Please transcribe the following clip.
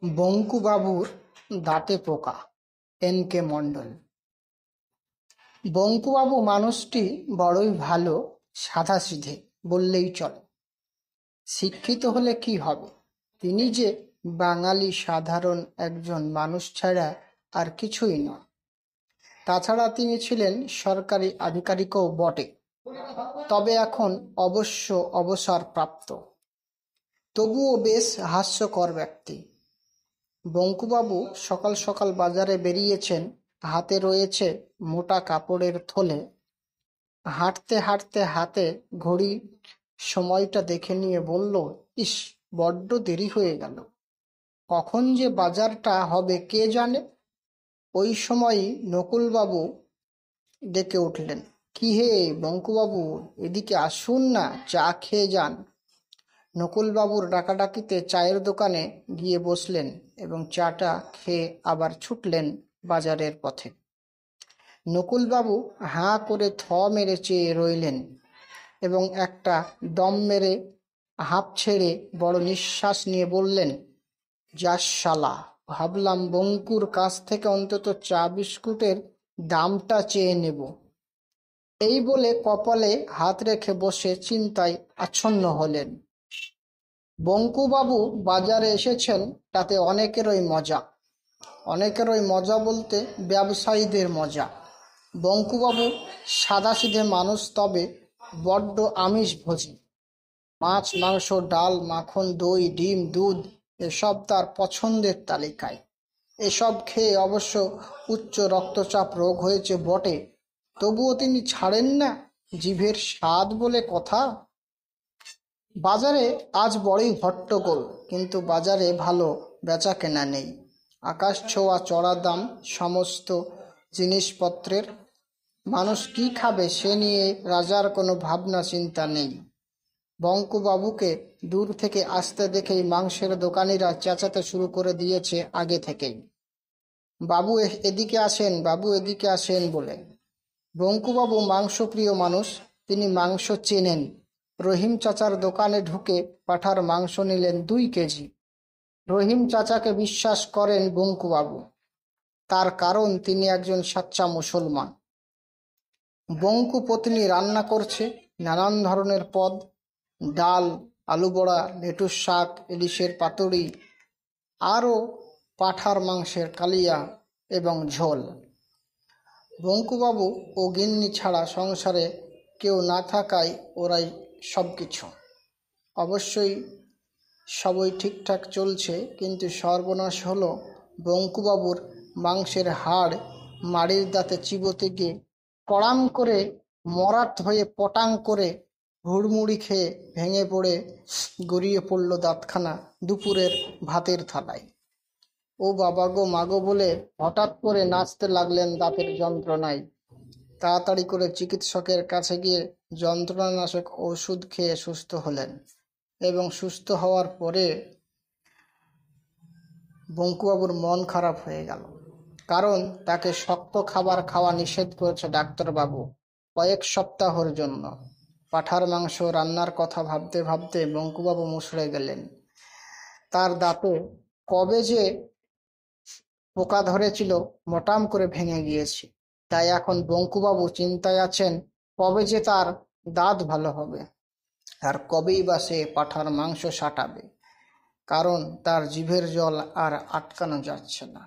বঙ্কুবাবুর দাঁতে পোকা। এন.কে. মণ্ডল। বঙ্কুবাবু মানুষটি বড়ই ভালো, সাধাসিধে বললেই চলে। শিক্ষিত হলে কি হবে? তিনি যে বাঙালি সাধারণ একজন মানুষ ছাড়া আর কিছুই নয়। তাছাড়া তিনি ছিলেন সরকারি আধিকারিকও বটে, তবে এখন অবশ্য অবসরপ্রাপ্ত। তবুও বেশ হাস্যকর ব্যক্তি। বঙ্কুবাবু সকাল সকাল বাজারে বেরিয়েছেন, হাতে রয়েছে মোটা কাপড়ের থলে। হাঁটতে হাঁটতে হাতে ঘড়ি সময়টা দেখে নিয়ে বলল, ইস, বড্ড দেরি হয়ে গেল। কখন যে বাজারটা হবে কে জানে। ওই সময়ই নকুলবাবু ডেকে উঠলেন, কি হে বঙ্কুবাবু, এদিকে আসুন না, চা খেয়ে যান। নকুলবাবুর ডাকাডাকিতে চায়ের দোকানে গিয়ে বসলেন এবং চাটা খেয়ে আবার ছুটলেন বাজারের পথে। নকুলবাবু হাঁ করে থ মেরে চেয়ে রইলেন এবং একটা দম মেরে হাঁপ ছেড়ে বড় নিঃশ্বাস নিয়ে বললেন, যাস শালা, ভাবলাম বঙ্কুর কাছ থেকে অন্তত চা বিস্কুটের দামটা চেয়ে নেব। এই বলে কপালে হাত রেখে বসে চিন্তায় আচ্ছন্ন হলেন। বঙ্কুবাবু বাজারে এসেছেন তাতে অনেকেরই মজা বলতে ব্যবসায়ীদের মজা। বঙ্কুবাবু সাদাসিধে মানুষ, তবে বড্ড আমিষভোজী। মাছ, মাংস, ডাল, মাখন, দই, ডিম, দুধ এসব তার পছন্দের তালিকায়। এসব খেয়ে অবশ্য উচ্চ রক্তচাপ রোগ হয়েছে বটে, তবুও তিনি ছাড়েন না, জিভের স্বাদ বলে কথা। বাজারে আজ বড়ই হট্টগোল, কিন্তু বাজারে ভালো বেচা কেনা নেই। আকাশ ছোঁয়া চড়া দাম সমস্ত জিনিসপত্রের। মানুষ কি খাবে সে নিয়ে রাজার কোনো ভাবনা চিন্তা নেই। বঙ্কুবাবুকে দূর থেকে আসতে দেখেই মাংসের দোকানিরা চেঁচাতে শুরু করে দিয়েছে আগে থেকেই, বাবু এদিকে আসেন, বাবু এদিকে আসেন বলে। বঙ্কুবাবু মাংসপ্রিয় মানুষ, তিনি মাংস চেনেন। রহিম চাচার দোকানে ঢুকে পাঁঠার মাংস নিলেন 2 কেজি। রহিম চাচাকে বিশ্বাস করেন বঙ্কুবাবু, তার কারণ তিনি একজন সাচ্চা মুসলমান। বঙ্কু পত্নী রান্না করছে নানান ধরনের পদ, ডাল, আলু বড়া, লেটুস শাক, ইলিশের পাতুড়ি, আরও পাঁঠার মাংসের কালিয়া এবং ঝোল। বঙ্কুবাবু ও গিন্নি ছাড়া সংসারে কেউ না থাকায় ওরাই সব কিছু। অবশ্যই সবই ঠিকঠাক চলছে, কিন্তু সর্বনাশ হলো বঙ্কুবাবুর মাংসের হাড় মাড়ির দাঁতে চিবোতে গিয়ে কড়াম করে মরাট হয়ে পটাং করে হুড়মুড়ি খেয়ে ভেঙে পড়ে গড়িয়ে পড়ল দাঁতখানা দুপুরের ভাতের থালায়। ও বাবা গো, মাগো বলে হঠাৎ করে নাচতে লাগলেন দাঁতের যন্ত্রণায়। তাড়াতাড়ি করে চিকিৎসকের কাছে গিয়ে যন্ত্রণানাশক ওষুধ খেয়ে সুস্থ হলেন এবং সুস্থ হওয়ার পরে বঙ্কুবাবুর মন খারাপ হয়ে গেল, কারণ তাকে শক্ত খাবার খাওয়া নিষেধ করেছে ডাক্তারবাবু কয়েক সপ্তাহের জন্য। পাঁঠার মাংস রান্নার কথা ভাবতে ভাবতে বঙ্কুবাবু মুষড়ে গেলেন। তার দাঁতে কবে যে পোকা ধরেছিল মোটাম করে ভেঙে গিয়েছে, তাই এখন বঙ্কুবাবু চিন্তায় আছেন কবে যে তার দাঁত ভালো হবে আর কবেই বা সে পাঁঠার মাংস সাঁটাবে, কারণ তার জিভের জল আর আটকানো যাচ্ছে না।